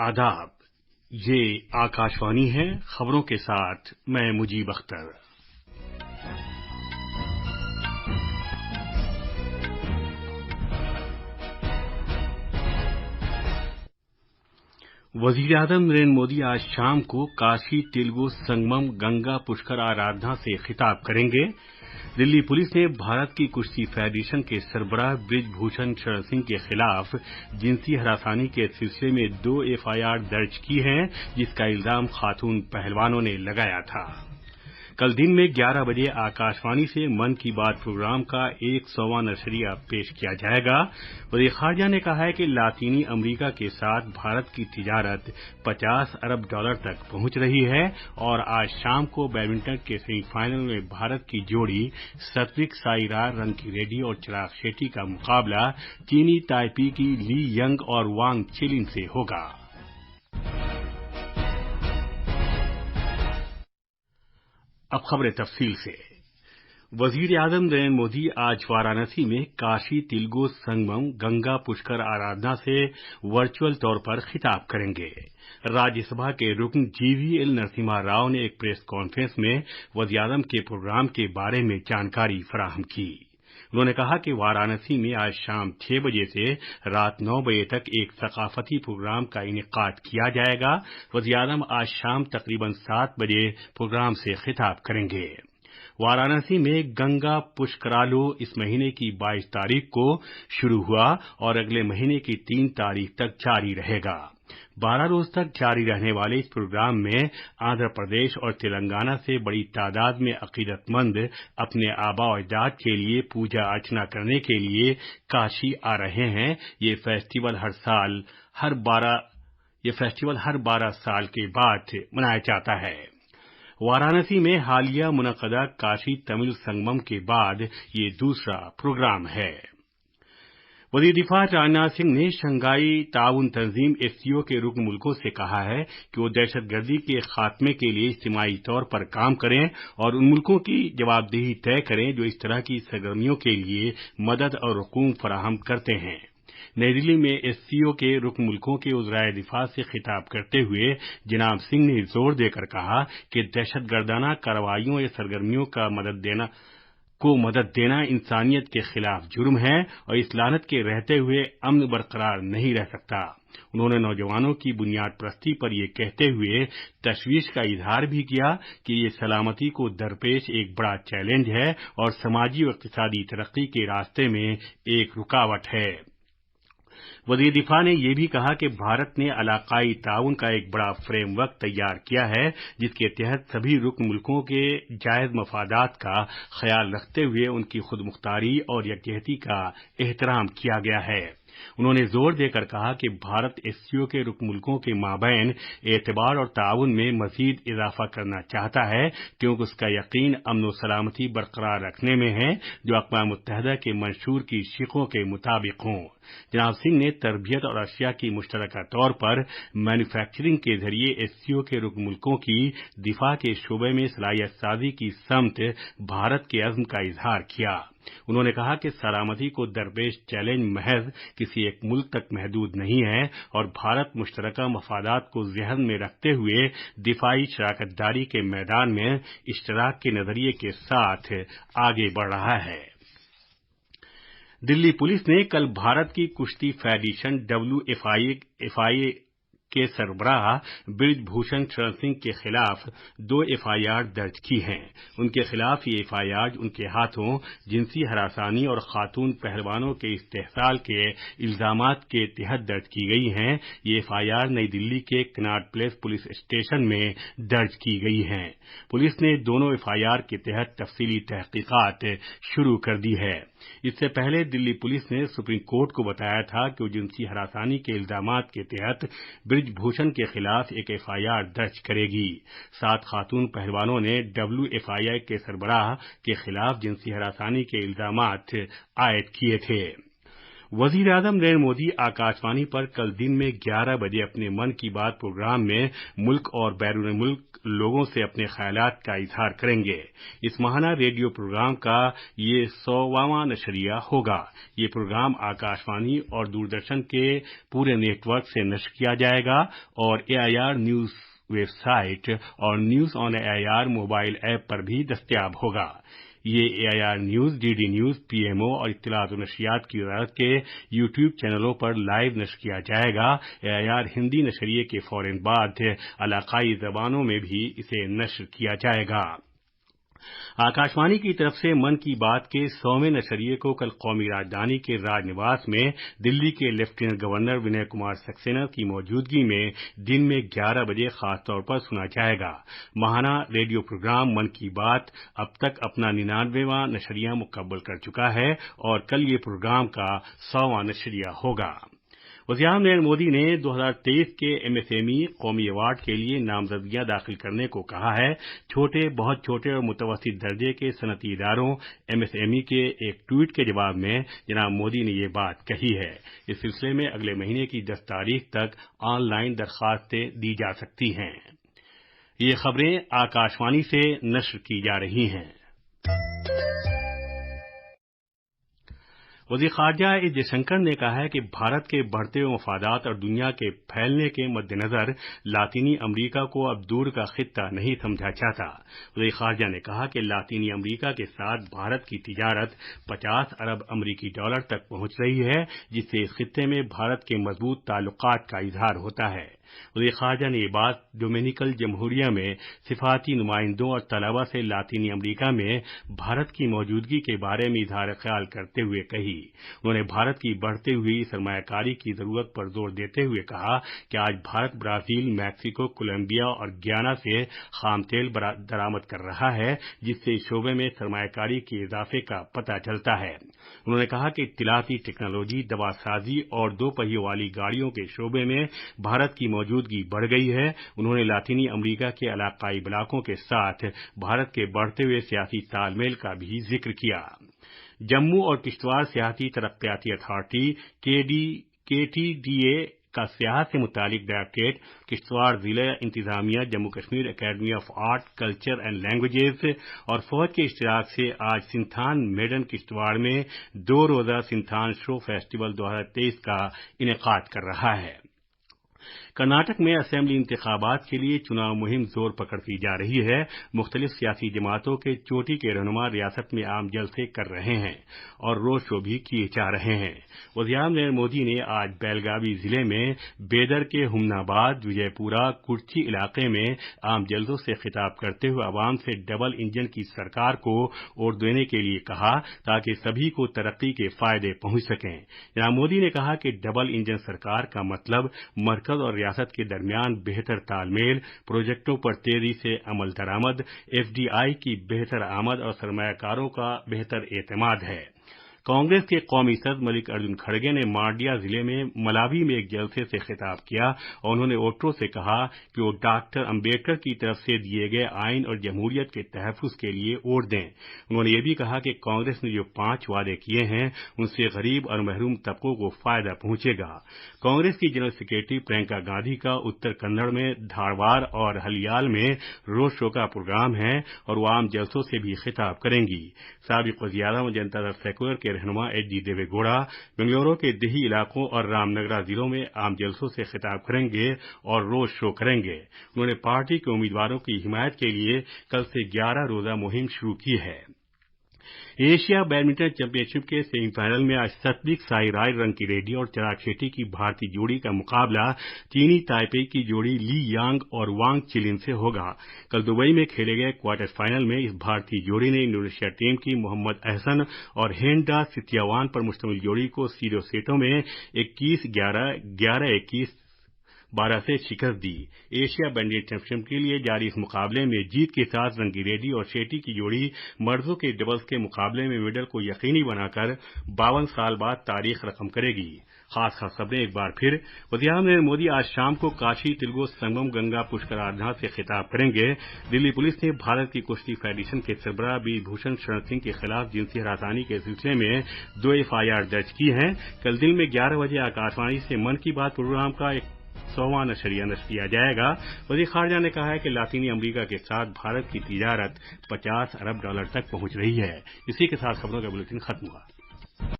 आदाब। ये आकाशवाणी है। खबरों के साथ मैं मुजीब अख्तर। वज़ीर-ए-आज़म नरेंद्र मोदी आज शाम को काशी तेलुगु संगमम गंगा पुष्कर आराधना से खिताब करेंगे। दिल्ली पुलिस ने भारत की कुश्ती फेडरेशन के सरबराह बृजभूषण शरण सिंह के खिलाफ जिनसी हरासानी के सिलसिले में 2 एफआईआर दर्ज की हैं, जिसका इल्जाम खातून पहलवानों ने लगाया था। कल दिन में 11 बजे आकाशवाणी से मन की बात प्रोग्राम का 100वां नशरिया पेश किया जाएगा। वज़ीर ख़ारजा ने कहा है कि लातीनी अमरीका के साथ भारत की तिजारत $50 अरब तक पहुंच रही है और आज शाम को बैडमिंटन के सेमीफाइनल में भारत की जोड़ी सात्विक साईराज रंकीरेड्डी और चिराग शेट्टी का मुकाबला चीनी ताइपी की ली यंग और वांग चिलिन से होगा। अब खबरें तफसील से। वज़ीर-ए-आज़म नरेंद्र मोदी आज वाराणसी में काशी तेलुगु संगमम गंगा पुष्कर आराधना से वर्चुअल तौर पर खिताब करेंगे। राज्यसभा के रुकन जीवीएल नरसिम्हा राव ने एक प्रेस कॉन्फ्रेंस में वज़ीर-ए-आज़म के प्रोग्राम के बारे में जानकारी फराहम की। उन्होंने कहा कि वाराणसी में आज शाम 6 बजे से रात 9 बजे तक एक सकाफती प्रोग्राम का इनेकाद किया जाएगा। वज़ीर-ए-आज़म आज शाम तकरीबन 7 बजे प्रोग्राम से खिताब करेंगे। वाराणसी में गंगा पुष्करालू इस महीने की 22 तारीख को शुरू हुआ और अगले महीने की 3 तारीख तक जारी रहेगा। 12 रोज तक जारी रहने वाले इस प्रोग्राम में आंध्र प्रदेश और तेलंगाना से बड़ी तादाद में अकीदतमंद अपने आबा अजदाद के लिए पूजा अर्चना करने के लिए काशी आ रहे हैं। ये फेस्टिवल हर 12 साल के बाद मनाया जाता है। वाराणसी में हालिया मुनक़दा काशी तमिल संगमम के बाद ये दूसरा प्रोग्राम है। वज़ीर दिफा राजनाथ सिंह ने शंघाई ताउन तंजीम एससीओ के रुकन मुल्कों से कहा है कि वो दहशतगर्दी के खात्मे के लिए इज्तिमाई तौर पर काम करें और उन मुल्कों की जवाबदेही तय करें जो इस तरह की सरगर्मियों के लिए मदद और हुकूम फराहम करते हैं। नई दिल्ली में एससीओ के रुकन मुल्कों के उज़राए दिफा से खिताब करते हुए जनाब सिंह ने जोर देकर कहा कि दहशतगर्दाना कार्रवाइयों या सरगर्मियों का मदद देना इंसानियत के खिलाफ जुर्म है और इस लानत के रहते हुए अमन बरकरार नहीं रह सकता। उन्होंने नौजवानों की बुनियाद परस्ती पर यह कहते हुए तशवीश का इजहार भी किया कि ये सलामती को दरपेश एक बड़ा चैलेंज है और समाजी और इक़्तिसादी तरक्की के रास्ते में एक रुकावट है। वज़ीर दिफा ने यह भी कहा कि भारत ने इलाकाई ताउन का एक बड़ा फ्रेमवर्क तैयार किया है, जिसके तहत सभी रुकन मुल्कों के जायज मफादात का ख्याल रखते हुए उनकी खुदमुख्तारी और यकजहती का एहतराम किया गया है। उन्होंने जोर देकर कहा कि भारत एससीओ के रुकन मुल्कों के माबैन एतबार और ताउन में मजीद इजाफा करना चाहता है, क्योंकि उसका यकीन अमन व सलामती बरकरार रखने में है जो अक़वाम मुत्तहिदा के मंशूर की शिकों के मुताबिक हों। जनाब सिंह ने तरबियत और अशिया की मुश्तरका तौर पर मैन्युफैक्चरिंग के जरिए एससीओ के रुकन मुल्कों की दिफा के शोबे में सलाहियत साजी की समत भारत के अज़्म का इजहार किया। उन्होंने कहा कि सलामती को दरपेश चैलेंज महज किसी एक मुल्क तक महदूद नहीं है और भारत मुश्तरका मफादात को ज़हन में रखते हुए दिफाई शराकतदारी के मैदान में इश्तराक के नजरिए के साथ आगे बढ़ रहा है। दिल्ली पुलिस ने कल भारत की कुश्ती फेडरेशन WFIA के सरबराह बृजभूषण शरण सिंह के खिलाफ 2 एफआईआर दर्ज की हैं। उनके खिलाफ ये एफआईआर उनके हाथों जिनसी हरासानी और खातून पहलवानों के इस्तेहसाल के इल्जामात के तहत दर्ज की गई हैं। ये एफआईआर नई दिल्ली के कनॉट प्लेस पुलिस स्टेशन में दर्ज की गई हैं। पुलिस ने दोनों एफआईआर के तहत तफसीली तहकीकात शुरू कर दी है। इससे पहले दिल्ली पुलिस ने सुप्रीम कोर्ट को बताया था कि वो जिनसी हरासानी के इल्जामात के तहत बृजभूषण के खिलाफ एक एफआईआर दर्ज करेगी। 7 खातून पहलवानों ने WFIA के सरबराह के खिलाफ जिनसी हरासानी के इल्जामात आयद किए थे। वजीर आजम नरेंद्र मोदी आकाशवाणी पर कल दिन में 11 बजे अपने मन की बात प्रोग्राम में मुल्क और बैरून मुल्क लोगों से अपने ख्यालात का इजहार करेंगे। इस माहाना रेडियो प्रोग्राम का ये 100वां नशरिया होगा। ये प्रोग्राम आकाशवाणी और दूरदर्शन के पूरे नेटवर्क से नश्र किया जाएगा और AIR न्यूज वेबसाइट और news on AIR mobile app पर भी दस्तयाब होगा। ये AIR news, DD news, PMO और इत्तलात और नशरियात की वजारत के YouTube चैनलों पर लाइव नश्र किया जाएगा। AIR हिंदी नशरिये के फौरन बाद इलाकाई जबानों में भी इसे नश्र किया जाएगा। आकाशवाणी की तरफ से मन की बात के 100वें नशरिये को कल कौमी राजधानी के राजनिवास में दिल्ली के लेफ्टिनेंट गवर्नर विनय कुमार सक्सेना की मौजूदगी में दिन में 11 बजे खास तौर पर सुना जाएगा। माहाना रेडियो प्रोग्राम मन की बात अब तक अपना 99वां नशरिया मुकम्मल कर चुका है और कल ये प्रोग्राम का 100वां नशरिया होगा। वज़ीर-ए-आज़म नरेंद्र मोदी ने 2023 के MSME कौमी अवार्ड के लिए नामजदगियां दाखिल करने को कहा है। छोटे, बहुत छोटे और मुतवस्सित दर्जे के सनअती इदारों MSME के एक ट्वीट के जवाब में जनाब मोदी ने ये बात कही है। इस सिलसिले में अगले महीने की 10 तारीख तक ऑनलाइन दरखास्तें दी जा सकती हैं। ये खबरें आकाशवाणी से नश्र की जा रही हैं। वज़ीर ख़ारजा एस जयशंकर ने कहा है कि भारत के बढ़ते हुए मफादात और दुनिया के फैलने के मद्देनज़र लातीनी अमरीका को अब दूर का खित्ता नहीं समझा जाता। वज़ीर ख़ारजा ने कहा कि लातीनी अमरीका के साथ भारत की तिजारत 50 अरब अमरीकी डॉलर तक पहुंच रही है, जिससे इस खित्ते में भारत के मजबूत ताल्लुकात का इजहार होता है। वज़ीर ख़ारजा ने ये बात डोमिनिकन जमहूरिया में सिफारती नुमाइंदों और तलबा से लातीनी अमरीका में भारत की मौजूदगी के बारे में इजहार ख्याल करते हुए कही। उन्होंने भारत की बढ़ती हुई सरमायाकारी की जरूरत पर जोर देते हुए कहा कि आज भारत ब्राजील, मैक्सिको, कोलंबिया और गयाना से खाम तेल दरामद कर रहा है, जिससे इस शोबे में सरमायाकारी के इजाफे का पता चलता है। उन्होंने कहा कि इत्तलाती टेक्नोलॉजी, दवासाजी और 2 पहियों वाली गाड़ियों के शोबे में भारत की मौजूदगी बढ़ गई है। उन्होंने लातीनी अमरीका के इलाकाई इलाकों के साथ भारत के बढ़ते हुए सियासी तालमेल का भी जिक्र किया। जम्मू और किश्तवाड़ सियाहती तरक्याती अथॉरिटी KTDA का सियाहत से मुतालिक डायरेक्टरेट, किश्तवाड़ जिला इंतजामिया, Jammu Kashmir academy of art, culture and languages और फौज के इश्तिराक से आज सिंथान मेडन किश्तवाड़ में 2 रोजा सिंथान शो फेस्टिवल 2023 का इनेकाद कर रहा है। कर्नाटक में असेंबली इंतखाबात के लिए चुनाव मुहिम जोर पकड़ती जा रही है। मुख्तलिफ सियासी जमातों के चोटी के रहनुमा रियासत में आम जलसे कर रहे हैं और रोड शो भी किए जा रहे हैं। वज़ीर-ए-आज़म नरेंद्र मोदी ने आज बेलगावी जिले में बेदर के हुमनाबाद, विजयपुरा, कुर्ची इलाके में आम जलसों से खिताब करते हुए आवाम से डबल इंजन की सरकार को वोट देने के लिए कहा, ताकि सभी को तरक्की के फायदे पहुंच सकें। जनाब मोदी ने कहा कि डबल इंजन सरकार का मतलब मरकज और रियासत के दरमियान बेहतर तालमेल, प्रोजेक्टों पर तेजी से अमल दरामद, FDI की बेहतर आमद और सरमायाकारों का बेहतर एतमाद है। कांग्रेस के कौमी सदर मल्लिकार्जुन खड़गे ने मांड्या जिले में मलावी में एक जलसे से खिताब किया और उन्होंने वोटरों से कहा कि वो डॉक्टर अम्बेडकर की तरफ से दिए गए आइन और जमहूरियत के तहफ़्फ़ुज़ के लिए वोट दें। उन्होंने ये भी कहा कि कांग्रेस ने जो 5 वादे किए हैं, उनसे गरीब और महरूम तबकों को फायदा पहुंचेगा। कांग्रेस की जनरल सेक्रेटरी प्रियंका गांधी का उत्तर कन्नड़ में धारवाड़ और हलियाल में रोड शो का प्रोग्राम है और वो आम जलसों से भी खिताब करेंगी। साबिक़ वज़ीर-ए-आज़म जनता दल सेक्युलर के रहनुमा HD देवेगौड़ा बेंगलुरु के देही इलाकों और रामनगरा जिलों में आम जलसों से खिताब करेंगे और रोड शो करेंगे। उन्होंने पार्टी के उम्मीदवारों की हिमायत के लिए कल से 11 रोजा मुहिम शुरू की है। एशिया बैडमिंटन चैंपियनशिप के सेमीफाइनल में आज सात्विक साईराज रंकीरेड्डी और चिराग शेट्टी की भारतीय जोड़ी का मुकाबला चीनी ताइपेई की जोड़ी ली यांग और वांग चिलिन से होगा। कल दुबई में खेले गए क्वार्टर फाइनल में इस भारतीय जोड़ी ने इंडोनेशिया टीम की मोहम्मद अहसन और हेंडा सितियावान पर मुश्तमिल जोड़ी को सीधे सेटों में 21-11, 11-21, 12 से शिकस्त दी। एशिया बैडमिंटन चैंपियनशिप के लिए जारी इस मुकाबले में जीत के साथ रंकीरेड्डी और शेट्टी की जोड़ी मर्दों के डबल्स के मुकाबले में मेडल को यकीनी बनाकर 52 साल बाद तारीख रकम करेगी। خاص خبریں ایک بار پھر وزیراعظم نریندر مودی آج شام کو کاشی تلگو سنگم گنگا پشکرارنا سے خطاب کریں گے۔ دلی پولیس نے بھارت کی کشتی فیڈریشن کے سربراہ بی بھوشن شرن سنگھ کے خلاف جنسی ہراسانی کے سلسلے میں 2 FIR درج کی ہیں۔ کل دن میں 11 بجے آکاشوانی سے من کی بات پروگرام کا 100واں نشریہ نشر کیا جائے گا۔ وزیر خارجہ نے کہا ہے کہ لاطینی امریکہ کے ساتھ بھارت کی تجارت $50 ارب تک پہنچ رہی ہے۔ اسی کے ساتھ خبروں کا بلیٹن ختم ہوا۔